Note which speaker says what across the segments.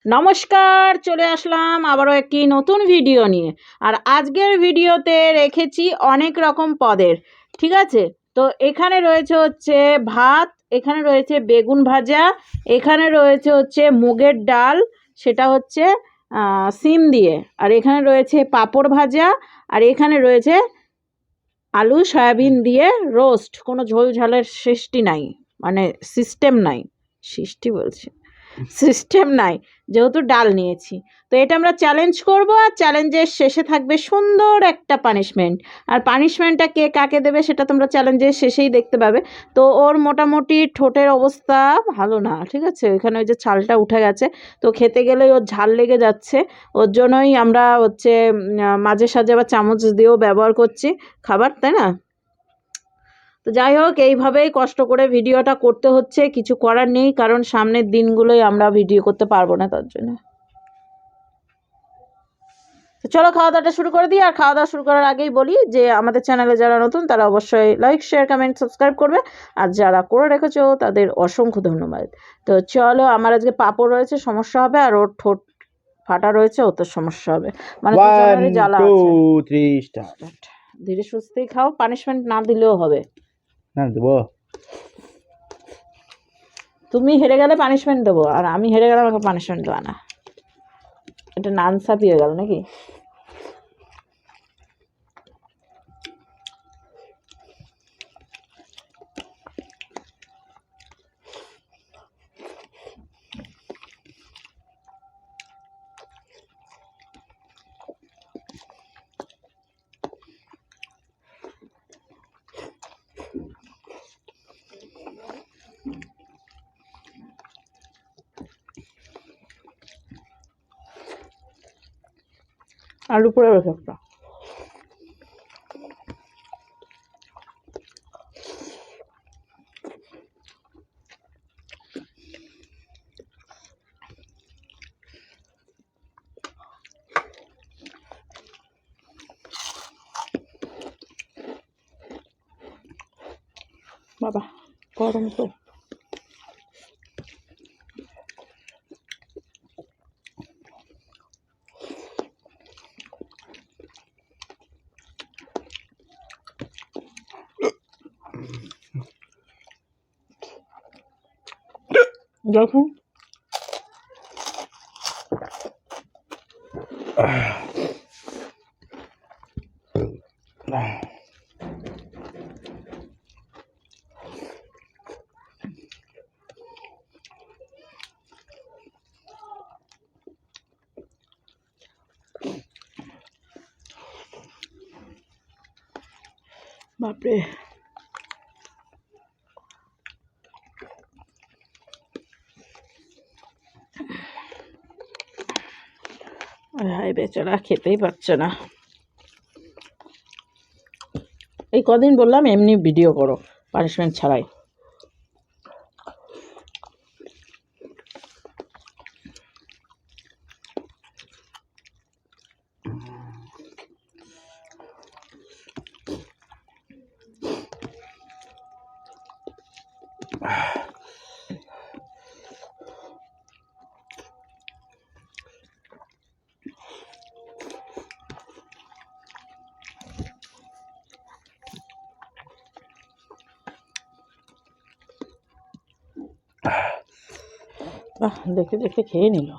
Speaker 1: নমস্কার, চলে আসলাম আবারও একটি নতুন ভিডিও নিয়ে। আর আজকের ভিডিওতে রেখেছি অনেক রকম পদের, ঠিক আছে? তো এখানে রয়েছে হচ্ছে ভাত, এখানে রয়েছে বেগুন ভাজা, এখানে রয়েছে হচ্ছে মুগের ডাল, সেটা হচ্ছে সিম দিয়ে, আর এখানে রয়েছে পাঁপড় ভাজা, আর এখানে রয়েছে আলু সয়াবিন দিয়ে রোস্ট। কোনো ঝোল ঝালের সৃষ্টি নাই, মানে সিস্টেম নাই, সৃষ্টি বলছি সিস্টেম নাই, যেহেতু ডাল নিয়েছি। তো এটা আমরা চ্যালেঞ্জ করব, আর চ্যালেঞ্জের শেষে থাকবে সুন্দর একটা পানিশমেন্ট। আর পানিশমেন্টটা কে কাকে দেবে সেটা তোমরা চ্যালেঞ্জের শেষেই দেখতে পাবে। তো ওর মোটামুটি ঠোঁটের অবস্থা ভালো না, ঠিক আছে? ওইখানে ওই যে ছালটা উঠে গেছে, তো খেতে গেলেই ওর ঝাল লেগে যাচ্ছে। ওর জন্যই আমরা হচ্ছে মাঝে সাঝে আবার চামচ দিয়েও ব্যবহার করছি খাবার, তাই না? তো যাই হোক, এইভাবেই কষ্ট করে ভিডিওটা করতে হচ্ছে, কিছু করার নেই, কারণ সামনের দিনগুলোই আমরা ভিডিও করতে পারবো না, তার জন্য। তো চলো খাওয়া দাওয়াটা শুরু করে দিই। আর খাওয়া দাওয়া শুরু করার আগেই বলি যে আমাদের চ্যানেলে যারা নতুন তারা অবশ্যই লাইক, শেয়ার, কমেন্ট, সাবস্ক্রাইব করবে। আর যারা করে রেখেছো তাদের অসংখ্য ধন্যবাদ। তো চলো, আমার আজকে পাঁপড় রয়েছে, সমস্যা হবে, আর ওর ঠোঁট ফাটা রয়েছে, ওর তো সমস্যা হবে, মানে দুজনেরই জ্বালা আছে।
Speaker 2: 1 2 3 স্টার্ট।
Speaker 1: ধীরে সুস্থেই খাও, পানিশমেন্ট না দিলেও হবে।
Speaker 2: না দেবো।
Speaker 1: তুমি হেরে গেলে পানিশমেন্ট দেবো, আর আমি হেরে গেলে আমাকে পানিশমেন্ট দেওয়া না। এটা নানসাপি হয়ে গেল নাকি? আলু পরে রয়েছে একটা। বাবা গরম তো। দেখুন বাপরে, হাই বেচারা খেতেই পারছে না। এই কদিন বললাম এমনি ভিডিও করো, পানিশমেন্ট ছাড়াই। বাহ, দেখে দেখে খেয়ে নিল।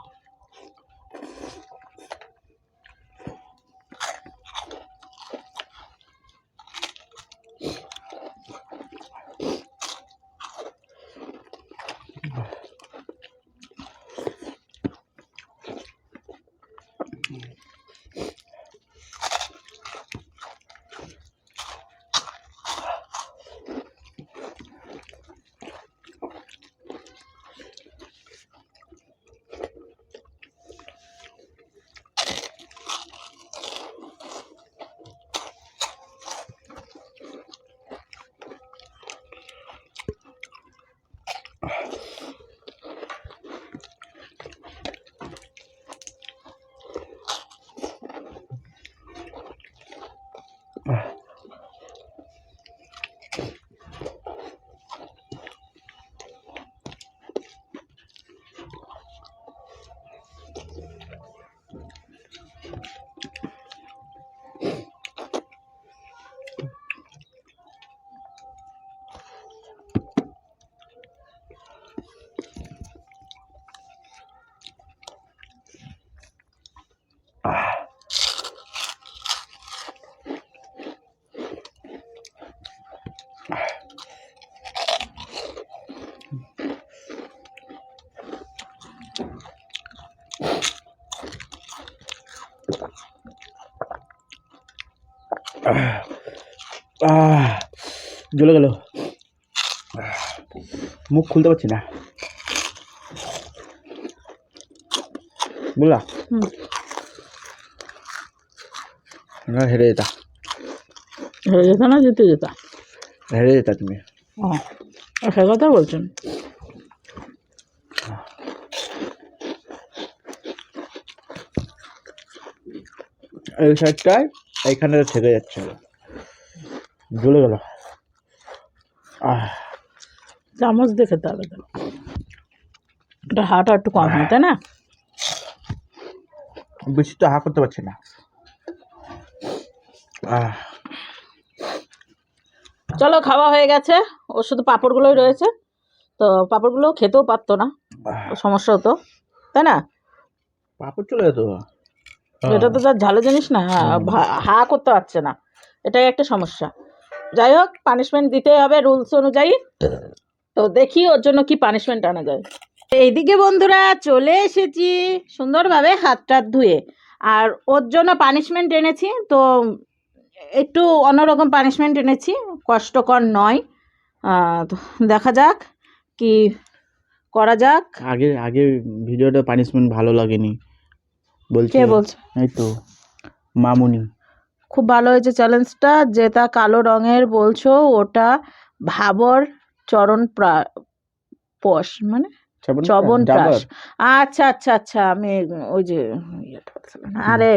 Speaker 2: জ্বলে গেল, মুখ খুলতে পারছি না, বুঝলা? হেরে যেতা,
Speaker 1: হেরে যেত না জিতে যেত?
Speaker 2: হেরে যেতা তুমি।
Speaker 1: সে কথা বলছেন।
Speaker 2: এই সাইডটায় এইখানে থেকে যাচ্ছে, জ্বলে গেল।
Speaker 1: চামচ দিয়ে খেতে হবে তো, এটা হাটা একটু কম হয়, তাই না?
Speaker 2: বেশি তো হা করতে পারছি না।
Speaker 1: চলো, খাওয়া হয়ে গেছে, ওর শুধু পাঁপড়গুলোই রয়েছে। তো পাঁপড়গুলো খেতেও পারতো না, সমস্যা হতো, তাই না?
Speaker 2: পাপড় চলে যেত।
Speaker 1: এটা তো তার ঝালো জিনিস না, হা করতে পারছে না, এটাই একটা সমস্যা। যাই হোক, পানিশমেন্ট দিতেই হবে রুলস অনুযায়ী। তো দেখি ওর জন্য কি পানিশমেন্ট আনা যায়। এইদিকে বন্ধুরা চলে এসেছি সুন্দরভাবে হাত টাত ধুয়ে, আর ওর জন্য পানিশমেন্ট এনেছি। তো একটু অন্যরকম পানিশমেন্ট এনেছি, কষ্টকর নয়। তো দেখা যাক কি করা যাক।
Speaker 2: আগে আগে ভিডিওটা পানিশমেন্ট ভালো লাগেনি বলছে।
Speaker 1: কে বলছে?
Speaker 2: এই তো মামুনি।
Speaker 1: খুব ভালো হয়েছে চ্যালেঞ্জটা, যেটা কালো রঙের বলছো ওটা ভাবর চরণ পশ, মানে চবনপ্রাশ। আচ্ছা আচ্ছা আচ্ছা, আমি ওই যে ইয়েটা বলছিলাম না, আরে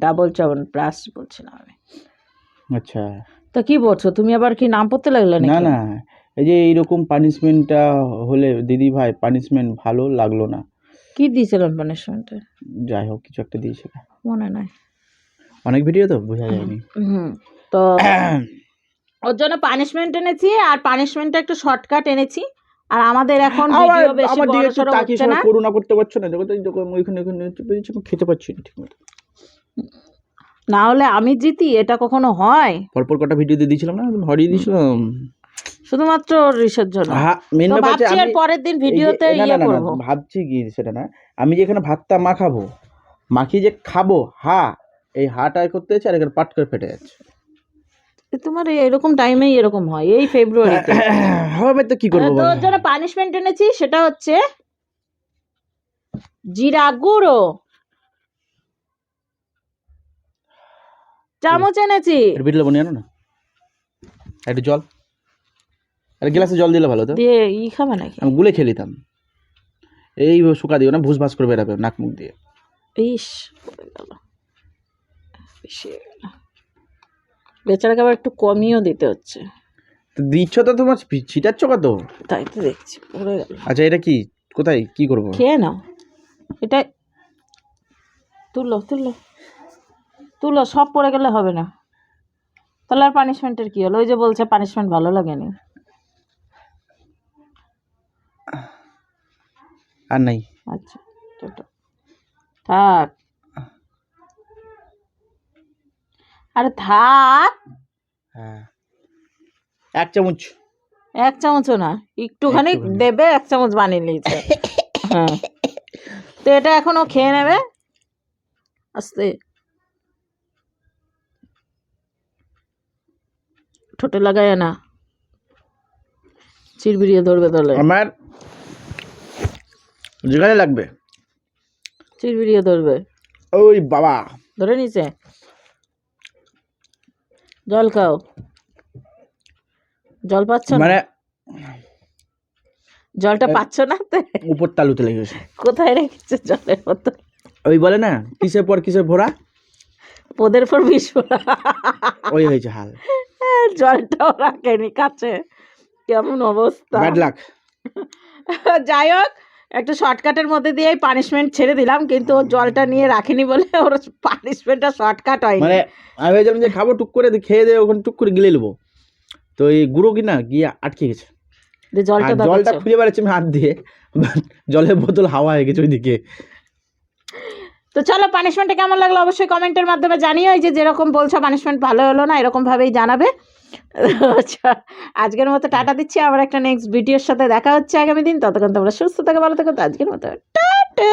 Speaker 1: ডাবল চবনপ্রাশ বলছিলাম আমি।
Speaker 2: আচ্ছা,
Speaker 1: তা কি বলছো তুমি, আবার কি নাম পড়তে লাগলে
Speaker 2: না
Speaker 1: নাকি?
Speaker 2: না, এই যে এইরকম পানিশমেন্টটা হলে দিদি ভাই পানিশমেন্ট ভালো লাগলো না।
Speaker 1: কি দিয়েছিলাম পানিশমেন্টে?
Speaker 2: যাই হোক কিছু একটা দিয়েছিল,
Speaker 1: মনে নাই,
Speaker 2: অনেক ভিডিও তো বোঝা যায়নি।
Speaker 1: তো ওর জন্য পানিশমেন্ট এনেছি, আর পানিশমেন্টটা একটু শর্টকাট এনেছি। আর আমাদের এখন ভিডিও বেশি
Speaker 2: আমার দিকে একটু
Speaker 1: বড়সড়
Speaker 2: তাকিয়ে
Speaker 1: হচ্ছে
Speaker 2: সবাই
Speaker 1: না।
Speaker 2: করুণা করতে পারছো না, যখন ওইখানে খেতে পাচ্ছি না ঠিক মতো।
Speaker 1: না হলে আমি জিতি, এটা কখনো হয়?
Speaker 2: পরপর কটা ভিডিও দিয়ে দিয়েছিলাম না, হরিয়ে দিয়েছিলাম
Speaker 1: শুধুমাত্র রিসের জন্য।
Speaker 2: হ্যাঁ, মেন
Speaker 1: তো
Speaker 2: ব্যাপার
Speaker 1: ভাবছি আর পরের দিন ভিডিওতে
Speaker 2: না না
Speaker 1: ইয়ে
Speaker 2: না না,
Speaker 1: করবো।
Speaker 2: ভাবছি কি সেটা না, আমি যে এখানে ভাতটা মাখাবো, মাখিয়ে যে খাবো, এই হাটা করতে যাচ্ছে আর এখানে পাট করে ফেটে যাচ্ছে।
Speaker 1: তোমার এরকম টাইমেই এরকম হয়, এই ফেব্রুয়ারিতে।
Speaker 2: হবে তো কি করবো
Speaker 1: তো
Speaker 2: বলো?
Speaker 1: ওর জন্য পানিশমেন্ট এনেছি, সেটা হচ্ছে জিরা গুঁড়ো চামচ এনেছি।
Speaker 2: একটু বিট লবণ নিয়ে আনো না, একটু জল, একটা গ্লাসে জল দিলে ভালো তো।
Speaker 1: দিয়ে খাবে নাকি?
Speaker 2: আমি গুলে খেয়ে নিতাম, এই শুকা দিও না, ভুস ভাস করে বেরাবে নাক মুখ দিয়ে।
Speaker 1: ইস, পড়ে গেল, বেশি হয়ে গেল। বেচারাকে আবার একটু কমিয়েও দিতে হচ্ছে।
Speaker 2: তো দিচ্ছ তো, তোমার ছিটাচ্ছ কত?
Speaker 1: তাই তো দেখছি, পড়ে গেল।
Speaker 2: আচ্ছা, এটা কি, কোথায় কি করবো?
Speaker 1: খেয়ে নাও, এটা তুলো তুলো তুলো, সব পড়ে গেলে হবে না। তাহলে আর পানিশমেন্টের কি হলো? ওই যে বলছে পানিশমেন্ট ভালো লাগেনি।
Speaker 2: আর নাই।
Speaker 1: আচ্ছা, থাক, আরে থাক।
Speaker 2: হ্যাঁ, এক চামচ।
Speaker 1: এক চামচও না, একটুখানি দেবে, এক চামচ বানিয়ে নিয়েছে। হ্যাঁ, তো এটা এখন ও খেয়ে নেবে আস্তে, ঠোঁটে লাগায় না, চিরবিরিয়ে ধরবে তাহলে।
Speaker 2: আমার যেখানে লাগবে
Speaker 1: চিরবিরিয়ে ধরবে।
Speaker 2: ওই বাবা,
Speaker 1: ধরে নিছে। জল খাও, জল পাচ্ছ না?
Speaker 2: মানে
Speaker 1: জলটা পাচ্ছ না তো?
Speaker 2: উপর তালুতে লেগে গেছে।
Speaker 1: কোথায় রেখেছে জলের বোতল?
Speaker 2: ওই বলে না, কিসের পর কিসের ভরা,
Speaker 1: পোদের পর বিষ ফোঁটা।
Speaker 2: ওই হয়েছে হাল।
Speaker 1: জলটাও রাখেনি কাছে, কেমন অবস্থা।
Speaker 2: Bad luck.
Speaker 1: যাই হোক, একটা শর্টকাটের মধ্যে দিয়ে পানিশমেন্ট ছেড়ে দিলাম, কিন্তু ওর জলটা নিয়ে রাখিনি বলে ওর পানিশমেন্টটা শর্টকাট হয়নি।
Speaker 2: মানে আমি ভেবেছিলাম যে খাবো, টুক করে খেয়ে দিয়ে ওখানে টুক করে গিলে নেবো, তো এই গুঁড়ো কিনা গিয়ে আটকে গেছে। জলটা খুঁজে বেড়াচ্ছি আমি হাত দিয়ে, জলের বোতল হাওয়া হয়ে গেছে ওইদিকে।
Speaker 1: তো চলো, পানিশমেন্টটা কেমন লাগলো অবশ্যই কমেন্টের মাধ্যমে জানিও। এই যে যেরকম বলছো পানিশমেন্ট ভালো হলো না, এরকমভাবেই জানাবে। আজকের মতো টাটা দিচ্ছি, আবার একটা নেক্সট ভিডিওর সাথে দেখা হচ্ছে আগামী দিন। ততক্ষণ তোমরা সুস্থ থাকো, ভালো থাকো। তো আজকের মতো টাটা।